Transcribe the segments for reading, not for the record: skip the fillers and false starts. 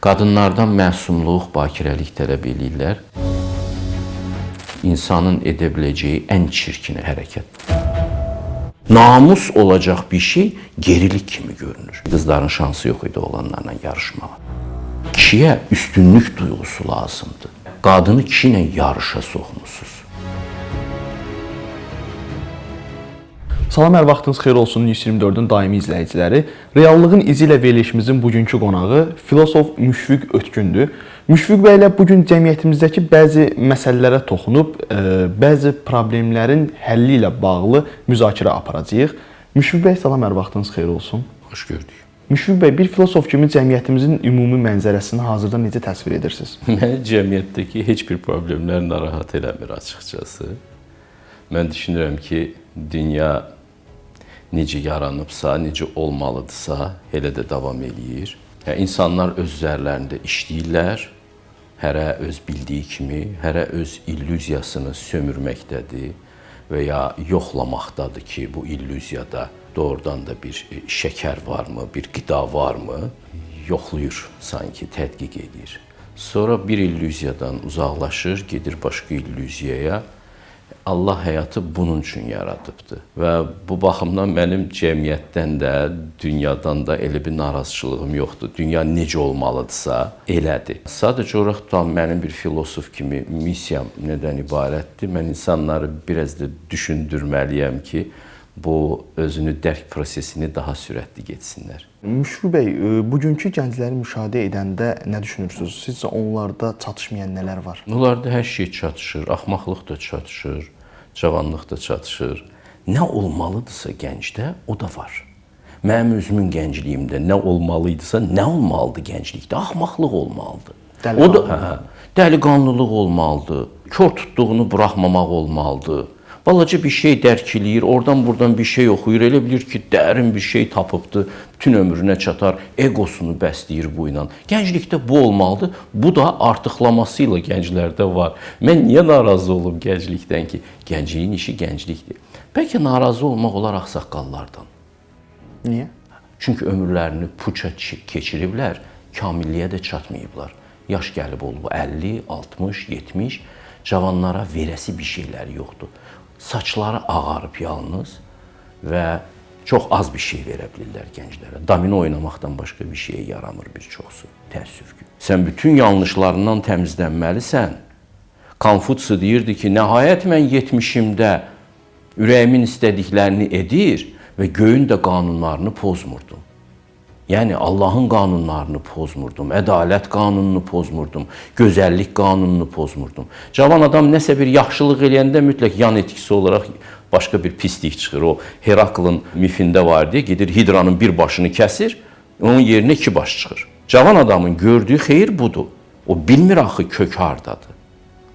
Qadınlardan məsumluq, bakirəlik tələb edirlər. İnsanın edə biləcəyi ən çirkin hərəkət. Namus olacaq bir şey gerilik kimi görünür. Qızların şansı yox idi oğlanlarla yarışmağa. Kişiyə üstünlük duyğusu lazımdır. Qadını kişi ilə yarışa soxmusunuz. Salam, hər vaxtınız xeyir olsun 124-ün daimi izləyiciləri. Reallığın izi ilə verilişimizin bugünkü qonağı filosof Müşfiq Ötkündür. Müşfiq bəy ilə bugün cəmiyyətimizdəki bəzi məsələlərə toxunub, bəzi problemlərin həlli ilə bağlı müzakirə aparacağıq. Müşfiq bəy, salam, hər vaxtınız xeyir olsun. Xoş gördük. Müşfiq bəy, bir filosof kimi cəmiyyətimizin ümumi mənzərəsini hazırda necə təsvir edirsiniz? Məni cəmiyyətdəki heç bir problemlər narahat eləmir açıqcası. Mən düşünürəm ki, dünya necə yaranıbsa, necə olmalıdırsa, elə də davam eləyir. İnsanlar öz üzərlərində işləyirlər, hərə öz bildiyi kimi, hərə öz illüziyasını sömürməkdədir və ya yoxlamaqdadır ki, bu illüziyada doğrudan da bir şəkər varmı, bir qida varmı, yoxlayır sanki, tədqiq edir. Sonra bir illüziyadan uzaqlaşır, gedir başqa illüziyaya. Allah həyatı bunun üçün yaradıbdır və bu baxımdan mənim cəmiyyətdən də, dünyadan da elə bir narazıçılığım yoxdur. Dünya necə olmalıdırsa, elədir. Sadəcə olaraq da mənim bir filosof kimi missiyam nədən ibarətdir? Mən insanları biraz da düşündürməliyəm ki, bu özünü dərk prosesini daha sürətli getsinlər. Müşfiq bəy, bugünkü gəncləri müşahidə edəndə nə düşünürsünüz? Sizcə onlarda çatışmayan nələr var? Onlarda hər şey çatışır, axmaqlıq da çatışır, cavanlıq da çatışır. Nə olmalıdırsa gəncdə, o da var. Mənim özümün gəncliyimdə nə olmalıydısa, nə olmalıdır gənclikdə? Axmaqlıq olmalıdır. O da dəliqanlılıq olmalıdır. Kör tutduğunu buraxmamaq olmalıdır. Balaca bir şey dərk eləyir, oradan-buradan bir şey oxuyur, elə bilir ki, dərin bir şey tapıbdır, bütün ömrünə çatar, egosunu bəsləyir bu ilə. Gənclikdə bu olmalıdır, bu da artıqlaması ilə gənclərdə var. Mən niyə narazı olum gənclikdən ki? Gəncliyin işi gənclikdir. Bəlkə narazı olmaq olar ağsaqqallardan. Niyə? Çünki ömürlərini puça keçiriblər, kamilliyə də çatmayıblar. Yaş gəlib olub 50, 60, 70, cavanlara verəsi bir şeyləri yoxdur. Saçları ağarıb yalnız və çox az bir şey verə bilirlər gənclərə. Domino oynamaqdan başqa bir şeyə yaramır bir çoxsu, təəssüf ki. Sən bütün yanlışlarından təmizlənməlisən. Konfutsi deyirdi ki, nəhayət mən 70-imdə ürəyimin istədiklərini edir və göyün də qanunlarını pozmurdum. Yəni Allahın qanunlarını pozmurdum, ədalət qanununu pozmurdum, gözəllik qanununu pozmurdum. Cavan adam nəsə bir yaxşılıq eləyəndə mütləq yan etkisi olaraq başqa bir pislik çıxır. O Heraklın mifində var deyə gedir hidranın bir başını kəsir, onun yerinə iki baş çıxır. Cavan adamın gördüyü xeyir budur. O bilmir axı kök hardadır.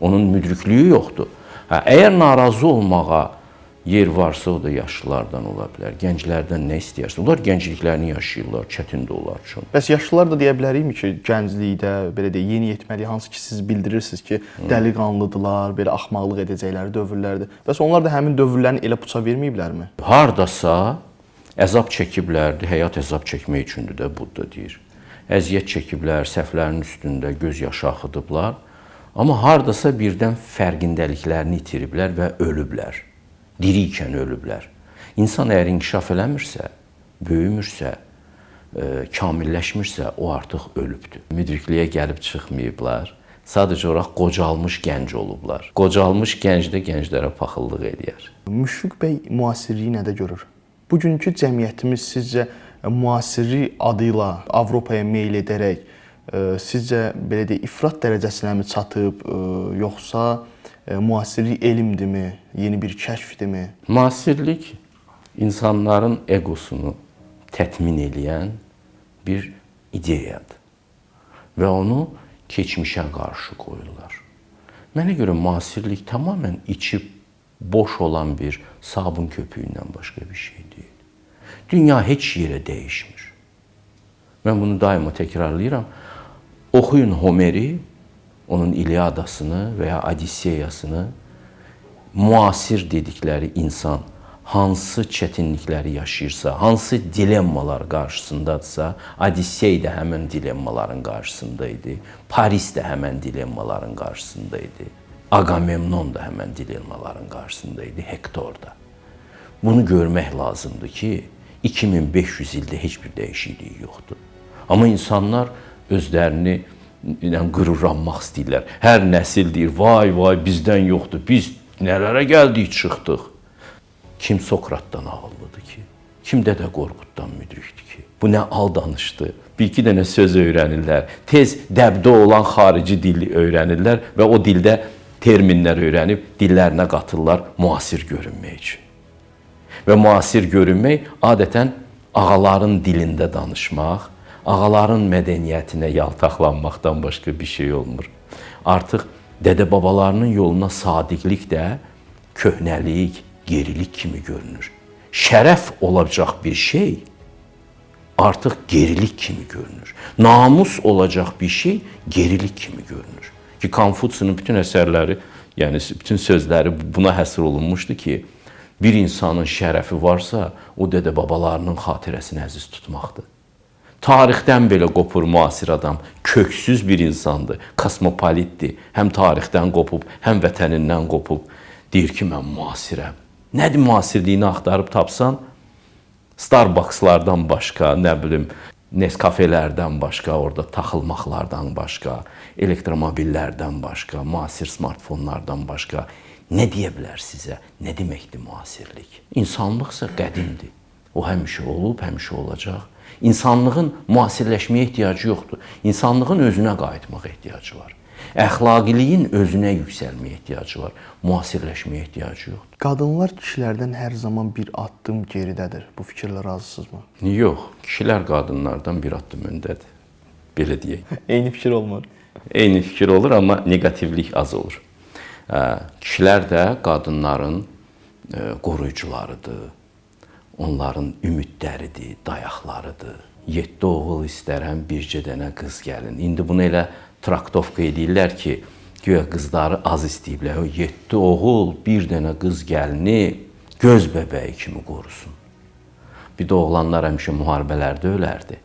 Onun müdriklüyü yoxdur. Əgər narazı olmağa yer varsa o da yaşlılardan ola bilər. Gənclərdən nə istəyərsə, onlar gəncliklərini yaşayırlar, çətin də onlar üçün. Bəs yaşlılar da deyə bilərikmi ki, gənclikdə, belə deyək, yeniyetməlik, hansı ki siz bildirirsiniz ki, dəliqanlıdılar, belə axmaqlıq edəcəkləri dövrlərdir. Bəs onlar da həmin dövrlərini elə puça verməyiblərmi? Hardasa əzab çəkiblərdi, həyat əzab çəkmək üçündür də Budda deyir. Əziyyət çəkiblər, səhvlərinin üstündə göz yaşı axıdıblar, amma hardasa birdən fərqindəliklərini itiriblər və ölüblər. Diri ikən ölüblər. İnsan əgər inkişaf eləmirsə, böyümürsə, kamilləşmirsə, o artıq ölübdür. Müdrikliyə gəlib çıxmayıblar, sadəcə olaraq qocalmış gənc olublar. Qocalmış gənc də gənclərə paxıllıq eləyər. Müşfiq bəy müasirliyi nədə görür? Bugünkü cəmiyyətimiz sizcə müasirlik adı ilə Avropaya meyl edərək, sizcə belə deyək, ifrat dərəcəsinə mi çatıb, yoxsa müasirlik elmdirmi, yeni bir kəşfdirmi? Müasirlik insanların egosunu tətmin eləyən bir ideyadır və onu keçmişə qarşı qoyurlar. Mənə görə müasirlik tamamilə içi boş olan bir sabun köpüyündən başqa bir şey deyil. Dünya heç yerə dəyişmir. Mən bunu daima təkrarlayıram. Oxuyun Homeri, onun İlyadasını və ya Odisseyasını müasir dedikləri insan hansı çətinlikləri yaşayırsa, hansı dilemmalar qarşısındadırsa, Odissey də həmin dilemmaların qarşısında idi. Paris də həmin dilemmaların qarşısında idi. Agamemnon da həmin dilemmaların qarşısında idi, Hektor da. Bunu görmək lazımdır ki, 2500 ildə heç bir dəyişiklik yoxdur. Amma insanlar özlərini qürurlanmaq istəyirlər. Hər nəsil deyir, vay bizdən yoxdur, biz nələrə gəldik, çıxdıq. Kim Sokratdan ağıllıdır ki? Kim Dədə Qorquddan müdrikdir ki? Bu nə aldanışdır? Bir-iki dənə söz öyrənirlər. Tez dəbdə olan xarici dili öyrənirlər və o dildə terminlər öyrənib dillərinə qatırlar müasir görünmək üçün. Və müasir görünmək adətən ağaların dilində danışmaq, ağaların mədəniyyətinə yaltaqlanmaqdan başqa bir şey olmur. Artıq dədə-babalarının yoluna sadiqlik də köhnəlik, gerilik kimi görünür. Şərəf olacaq bir şey artıq gerilik kimi görünür. Namus olacaq bir şey gerilik kimi görünür. Ki Konfutsunun bütün əsərləri, yəni bütün sözləri buna həsr olunmuşdu ki, bir insanın şərəfi varsa, o dədə-babalarının xatirəsini əziz tutmaqdır. Tarixdən belə qopur müasir adam, köksüz bir insandır, kosmopolitdir. Həm tarixdən qopub, həm vətənindən qopub. Deyir ki, mən müasirəm. Nədir müasirliyini axtarıb tapsan, Starbuckslardan başqa, nə bilim, Nescafelərdən başqa, orada taxılmaqlardan başqa, elektromobillərdən başqa, müasir smartfonlardan başqa nə deyə bilər sizə? Nə deməkdir müasirlik? İnsanlıqsa qədimdir. O həmişə olub, həmişə olacaq. İnsanlığın müasirləşməyə ehtiyacı yoxdur. İnsanlığın özünə qayıtmağa ehtiyacı var. Əxlaqiliyin özünə yüksəlməyə ehtiyacı var. Müasirləşməyə ehtiyacı yoxdur. Qadınlar kişilərdən hər zaman bir addım geridədir. Bu fikirlə razısınızmı? Yox, kişilər qadınlardan bir addım öndədir. Belə deyək. Eyni fikir olmur. Eyni fikir olur, amma neqativlik az olur. Kişilər də qadınların qoruyucularıdır. Onların ümidləridir, dayaqlarıdır. 7 oğul istərəm, bircə dənə qız gəlin. İndi bunu elə traktovka edirlər ki, güya qızları az istəyiblər. O 7 oğul, bir dənə qız gəlini göz bəbəyi kimi qorusun. Bir də oğlanlar həmişə müharibələrdə ölərdi.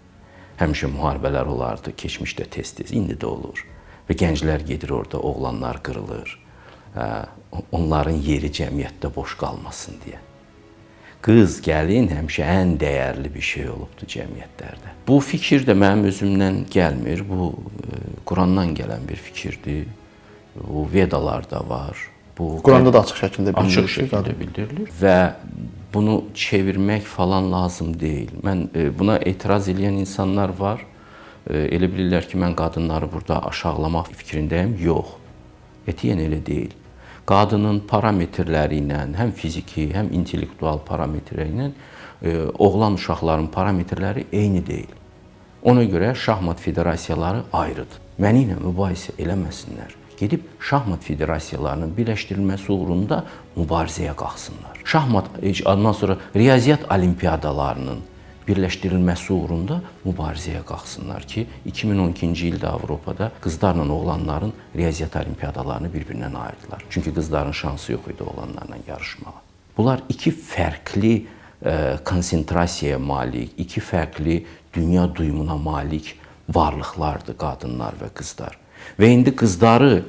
Həmişə müharibələr olardı, keçmişdə tez-tez, indi də olur. Və gənclər gedir orada, oğlanlar qırılır. Onların yeri cəmiyyətdə boş qalmasın deyə. Qız, gəlin həmişə ən dəyərli bir şey olubdur cəmiyyətlərdə. Bu fikir də mənim özümdən gəlmir. Bu Qurandan gələn bir fikirdir. Bu Vedalarda var. Quranda da açıq şəkildə bildirilir. Və bunu çevirmək falan lazım deyil. Mən buna etiraz edən insanlar var. Elə bilirlər ki, mən qadınları burada aşağılamaq fikrindəyim. Yox. Etiyen elə deyil. Qadının parametrləri ilə, həm fiziki, həm intellektual parametrləri ilə oğlan uşaqların parametrləri eyni deyil. Ona görə şahmat federasiyaları ayrıdır. Məni ilə mübahisə eləməsinlər. Gedib şahmat federasiyalarının birləşdirilməsi uğrunda mübarizəyə qalxsınlar. Şahmat, ondan sonra riyaziyyat olimpiyadalarının birləşdirilməsi uğrunda mübarizəyə qalxsınlar ki, 2012-ci ildə Avropada qızlarla oğlanların riyaziyyat olimpiyadalarını bir-birindən ayırdılar. Çünki qızların şansı yox idi oğlanlarla yarışmağa. Bunlar iki fərqli konsentrasiyaya malik, iki fərqli dünya duyumuna malik varlıqlardır qadınlar və qızlar. Və indi qızları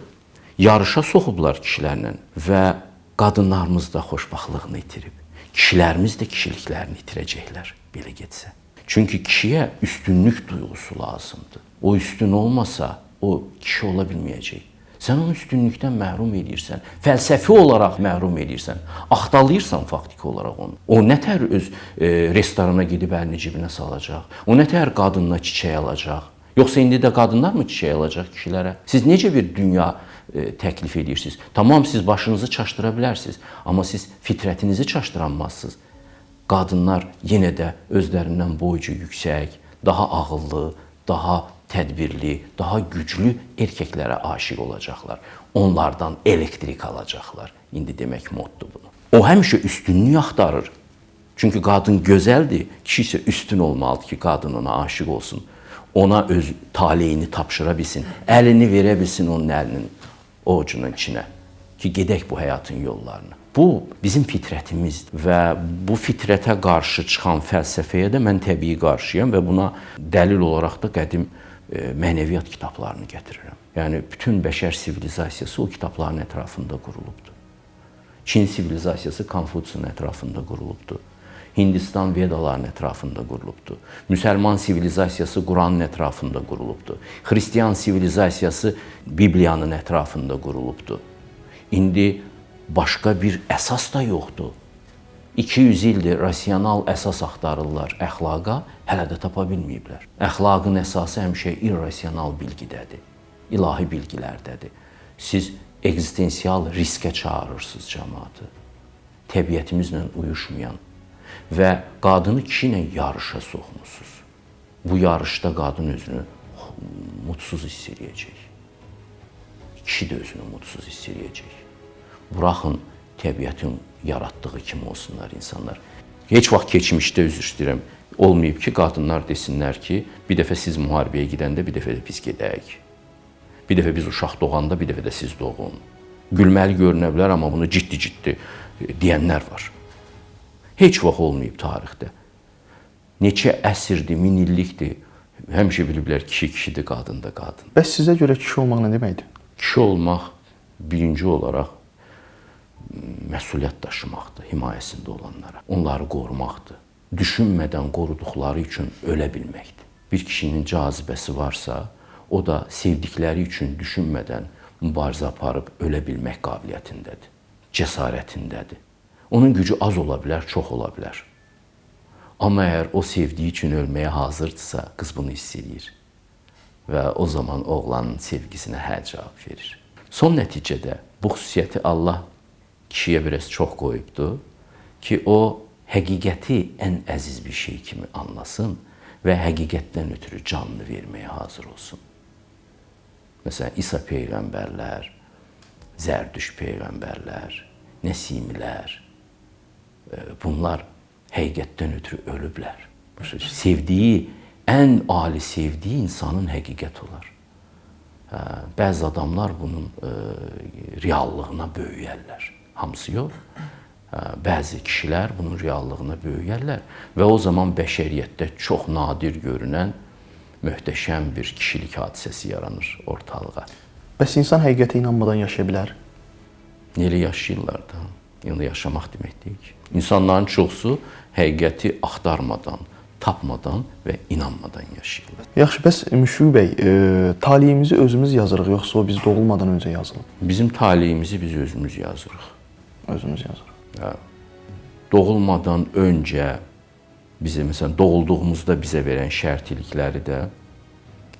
yarışa soxublar kişilərlə və qadınlarımız da xoşbaxtlığını itirib. Kişilərimiz də kişiliklərini itirəcəklər belə getsə. Çünki kişiyə üstünlük duyğusu lazımdır. O üstün olmasa, o kişi ola bilməyəcək. Sən onu üstünlükdən məhrum edirsən, fəlsəfi olaraq məhrum edirsən, axtalayırsan faktiki olaraq onu. O nətər öz restorana gedib əlini cibinə salacaq? O nətər qadınına çiçək alacaq? Yoxsa indi də qadınlar mı çiçək alacaq kişilərə? Siz necə bir dünya təklif edirsiniz? Tamam, siz başınızı çaşdıra bilərsiniz, amma siz fitrətinizi çaşdıramazsınız. Qadınlar yenə də özlərindən boyca yüksək, daha ağıllı, daha tədbirli, daha güclü erkəklərə aşiq olacaqlar. Onlardan elektrik alacaqlar. İndi demək moddur bunu. O həmişə üstünlük axtarır. Çünki qadın gözəldir, kişi isə üstün olmalıdır ki, qadın ona aşiq olsun. Ona öz taleyini tapşıra bilsin, əlini verə bilsin onun əlinin ovucunun içinə ki, gedək bu həyatın yollarını. Bu bizim fitrətimizdir və bu fitrətə qarşı çıxan fəlsəfəyə də mən təbii qarşıyam və buna dəlil olaraq da qədim mənəviyyat kitablarını gətirirəm. Yəni bütün bəşər sivilizasiyası o kitabların ətrafında qurulubdur. Çin sivilizasiyası Konfutsin ətrafında qurulubdur. Hindistan Vedaların ətrafında qurulubdur. Müsəlman sivilizasiyası Quranın ətrafında qurulubdur. Xristian sivilizasiyası Bibliyanın ətrafında qurulubdur. İndi başqa bir əsas da yoxdur. 200 ildir rasional əsas axtarırlar əxlaqa, hələ də tapa bilməyiblər. Əxlaqın əsası həmişə irrasional bilgidədir, ilahi bilgilərdədir. Siz ekzistensial riskə çağırırsınız cəmaatı, təbiətimizlə uyuşmayan və qadını kişi ilə yarışa soxmusunuz. Bu yarışda qadın özünü mutsuz hiss eləyəcək. Kişi də özünü mutsuz hiss eləyəcək. Buraxın təbiətin yaratdığı kimi olsunlar insanlar. Heç vaxt keçmişdə üzr istəyirəm, olmayıb ki, qadınlar desinlər ki, bir dəfə siz müharibəyə gedəndə, bir dəfə də biz gedək. Bir dəfə biz uşaq doğanda, bir dəfə də siz doğun. Gülməli görünə bilər, amma bunu ciddi-ciddi deyənlər var. Heç vaxt olmayıb tarixdə. Neçə əsrdir, min illikdir, həmişə biliblər kişi kişidir, qadın da qadın. Bəs sizə görə kişi olmaq nə deməkdir? Kişi olmaq birinci olaraq məsuliyyət daşımaqdır himayəsində olanlara. Onları qorumaqdır. Düşünmədən qoruduqları üçün ölə bilməkdir. Bir kişinin cazibəsi varsa, o da sevdikləri üçün düşünmədən mübarizə aparıb ölə bilmək qabiliyyətindədir, cəsarətindədir. Onun gücü az ola bilər, çox ola bilər. Amma əgər o sevdiyi üçün ölməyə hazırdırsa, qız bunu hiss edir və o zaman oğlanın sevgisinə hə cavab verir. Son nəticədə bu xüsusiyyəti Allah kişiyə biraz çox qoyubdur ki, o həqiqəti ən əziz bir şey kimi anlasın və həqiqətdən ötürü canını verməyə hazır olsun. Məsələn, İsa peyğəmbərlər, Zərdüşt peyğəmbərlər, Nəsimilər, bunlar həqiqətdən ötürü ölüblər. Sevdiyi, ən ali sevdiyi insanın həqiqət olar. Bəzi adamlar bunun reallığına böyüyərlər. Hamısı yox. Bəzi kişilər bunun reallığına böyüyərlər və o zaman bəşəriyyətdə çox nadir görünən möhtəşəm bir kişilik hadisəsi yaranır ortalığa. Bəs insan həqiqətə inanmadan yaşaya bilər? Elə yaşayırlar da. Yəni yaşamaq deməkdir ki, insanların çoxusu həqiqəti axtarmadan, tapmadan və inanmadan yaşayırlar. Yaxşı, bəs Müşfiq bəy, taleyimizi özümüz yazırıq, yoxsa o biz doğulmadan öncə yazılıb? Bizim taleyimizi biz özümüz yazırıq. Özümüz yazırıq. Doğulmadan öncə bizə, məsələn, doğulduğumuzda bizə verən şərtilikləri də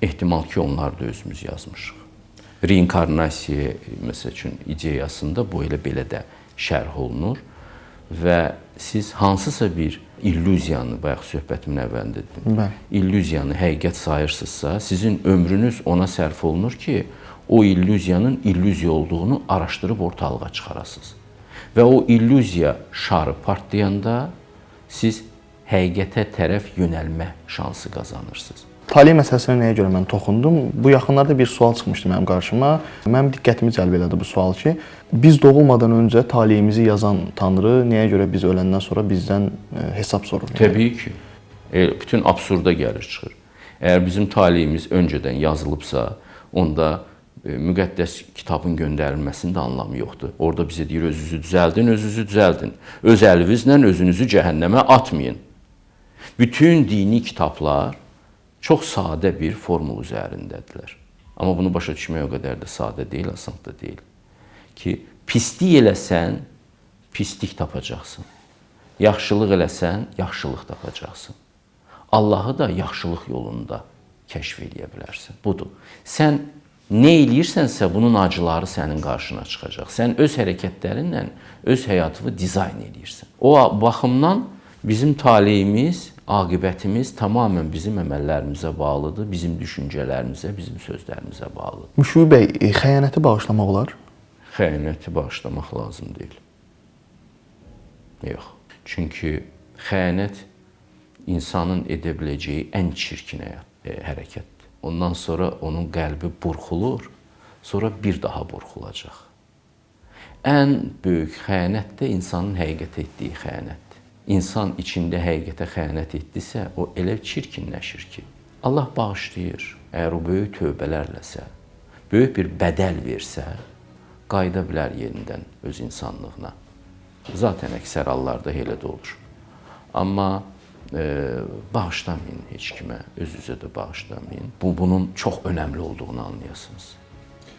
ehtimal ki, onlar da özümüz yazmışıq. Reinkarnasiya, məsəl üçün, ideyasında bu elə-belə də şərh olunur və siz hansısa bir illüziyanı, bayaq söhbətimin əvvəlində dedim, illüziyanı həqiqət sayırsınızsa, sizin ömrünüz ona sərf olunur ki, o illüziyanın illüziya olduğunu araşdırıb ortalığa çıxarasınız. Və o illüziya şarı partlayanda siz həqiqətə tərəf yönəlmə şansı qazanırsınız. Taley məsələsinə nəyə görə mən toxundum? Bu yaxınlarda bir sual çıxmışdı mənim qarşıma. Mənim diqqətimi cəlb elədi bu sual ki, biz doğulmadan öncə taleyimizi yazan Tanrı nəyə görə biz öləndən sonra bizdən hesab sorur? Təbii ki, bütün absurda gəlir çıxır. Əgər bizim taleyimiz öncədən yazılıbsa, onda müqəddəs kitabın göndərilməsinin də anlamı yoxdur. Orada bizə deyir, özünüzü düzəldin, özünüzü düzəldin. Öz əlinizlə özünüzü cəhənnəmə atmayın. Bütün dini kitablar çox sadə bir formul üzərindədirlər. Amma bunu başa düşmək o qədər də sadə deyil, asan da deyil. Ki, pislik eləsən, pislik tapacaqsın. Yaxşılıq eləsən, yaxşılıq tapacaqsın. Allahı da yaxşılıq yolunda kəşf eləyə bilərsən. Budur. Sən nə eləyirsənsə, bunun acıları sənin qarşına çıxacaq. Sən öz hərəkətlərinlə öz həyatını dizayn eləyirsən. O baxımdan bizim taleyimiz, aqibətimiz tamamilə bizim əməllərimizə bağlıdır, bizim düşüncələrimizə, bizim sözlərimizə bağlıdır. Müşfiq bəy, xəyanəti bağışlamaq olar? Xəyanəti bağışlamaq lazım deyil. Yox. Çünki xəyanət insanın edə biləcəyi ən çirkin hərəkətdir. Ondan sonra onun qəlbi burxulur, sonra bir daha burxulacaq. Ən böyük xəyanət də insanın həqiqətə etdiyi xəyanətdir. İnsan içində həqiqətə xəyanət etdisə, o elə çirkinləşir ki, Allah bağışlayır. Əgər o böyük tövbələrləsə, böyük bir bədəl versə, qayıda bilər yenidən öz insanlığına. Zaten əksər hallarda elə də olur. Amma bağışlamayın heç kimə, öz-üzə də bağışlamayın. Bunun çox önəmli olduğunu anlayasınız.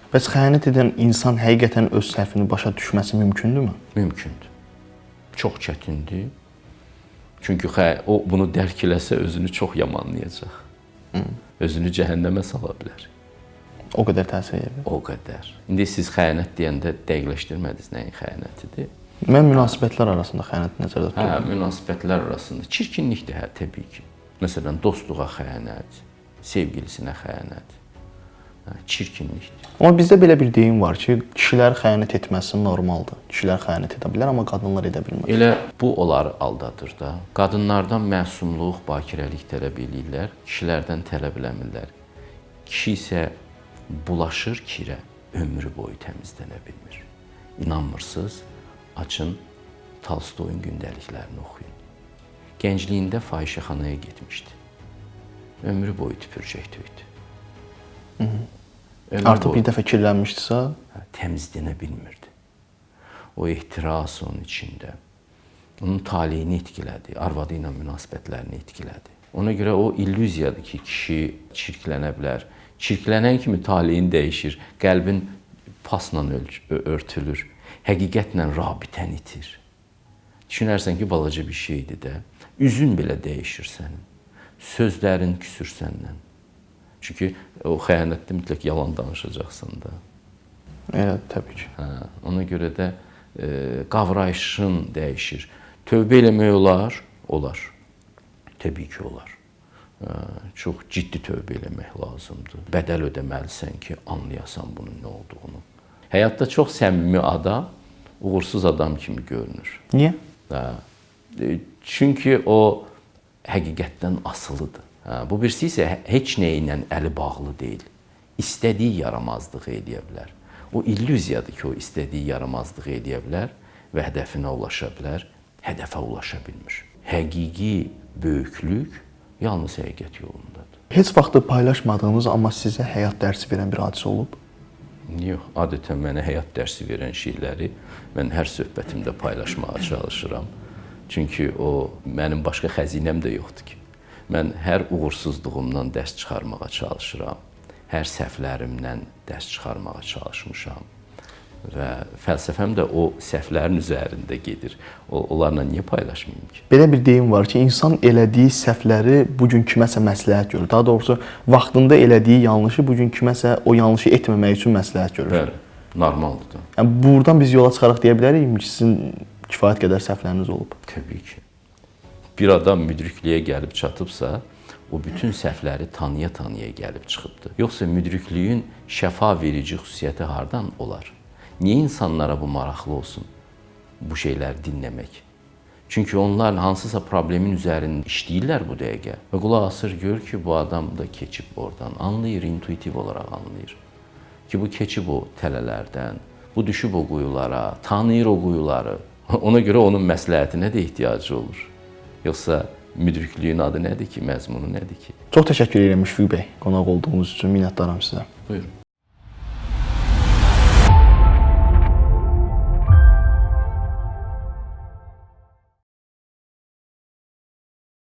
Bəs xəyanət edən insan həqiqətən öz səhvini başa düşməsi mümkündürmü? Mümkündür. Çox çətindir. Çünki o bunu dərk eləsə özünü çox yamanlayacaq. Özünü cəhənnəmə sala bilər. O qədər təsir edir. O qədər. İndi siz xəyanət deyəndə dəqiqləşdirmədiniz nəyin xəyanətidir? Mən münasibətlər arasında xəyanəti nəzərdə tuturam. Münasibətlər arasında çirkinlikdir, təbii ki. Məsələn, dostluğa xəyanət, sevgilisinə xəyanət. Çirkinlikdir. Amma bizdə belə bir deyim var ki, kişilər xəyanət etməsi normaldır. Kişilər xəyanət edə bilər, amma qadınlar edə bilməz. Elə bu onları aldadır da. Qadınlardan məsumluq, bakirəlik tələb edirlər, kişilərdən tələb eləmirlər. Kişi isə bulaşır kirə, ömrü boyu təmizlənə bilmir. İnanmırsınız? Açın Tolstoyun gündəliklərini oxuyun. Gəncliyində fahişəxanaya getmişdi. Ömrü boyu tüpürcək töydü. Artıq bir dəfə kirlənmişdisə, təmizlənə bilmirdi. O ehtiras onun içində. Onun taleyini etkilədi, arvadı ilə münasibətlərini etkilədi. Ona görə o illüziyadır ki, kişi çirklənə bilər. Çirklənən kimi taleyin dəyişir, qəlbin pasla örtülür, həqiqətlə rabitən itir. Düşünərsən ki, balaca bir şeydir də, üzün belə dəyişir sənin, sözlərin küsür səndən. Çünki o xəyanətdə mütləq yalan danışacaqsan da. Elə, təbii ki. Ona görə də qavrayışın dəyişir. Tövbə eləmək olar? Olar. Təbii ki, olar. Çox ciddi tövbə eləmək lazımdır. Bədəl ödəməlisən ki, anlayasan bunun nə olduğunu. Həyatda çox səmimi adam uğursuz adam kimi görünür. Niyə? Çünki o həqiqətdən asılıdır. Bu birisi isə heç nə ilə əli bağlı deyil. İstədiyi yaramazlıq eləyə bilər. O illüziyadır ki, o istədiyi yaramazlıq eləyə bilər və hədəfinə ulaşa bilər, hədəfə ulaşa bilmir. Həqiqi böyüklük yalnız həqiqət yolundadır. Heç vaxt paylaşmadığınız, amma sizə həyat dərsi verən bir hadisə olub? Yox, adətən mənə həyat dərsi verən şeyləri mən hər söhbətimdə paylaşmağa çalışıram. Çünki o mənim başqa xəzinəm də yoxdur ki. Mən hər uğursuzluğumdan dərs çıxarmağa çalışıram. Hər səhvlərimdən dərs çıxarmağa çalışmışam. Və fəlsəfəm də o səhvlərin üzərində gedir. Onlarla niyə paylaşmayım ki? Belə bir deyim var ki, insan elədiyi səhvləri bugün kiməsə məsləhət görür. Daha doğrusu, vaxtında elədiyi yanlışı bugün kiməsə o yanlışı etməmək üçün məsləhət görür. Bəli, normaldır da. Yəni, buradan biz yola çıxaraq deyə bilərik ki, sizin kifayət qədər səhvləriniz olub. Təbii ki. Bir adam müdrikliyə gəlib çatıbsa, o bütün səhvləri tanıya-tanıya gəlib çıxıbdır. Yoxsa müdrikliyin şəfa verici xüsusiyyəti hardan olar? Niyə insanlara bu maraqlı olsun, bu şeyləri dinləmək? Çünki onlar hansısa problemin üzərində işləyirlər bu dəqiqə. Və qulaq asır, görür ki, bu adam da keçib oradan. Anlayır, intuitiv olaraq anlayır. Ki, bu keçib o tələlərdən, bu düşüb o quyulara, tanıyır o quyuları. Ona görə onun məsləhətinə də ehtiyacı olur. Yoxsa müdrikliyin adı nədir ki, məzmunu nədir ki? Çox təşəkkür edirəm Müşfiq bəy, qonaq olduğunuz üçün minnətdaram sizə. Buyurun.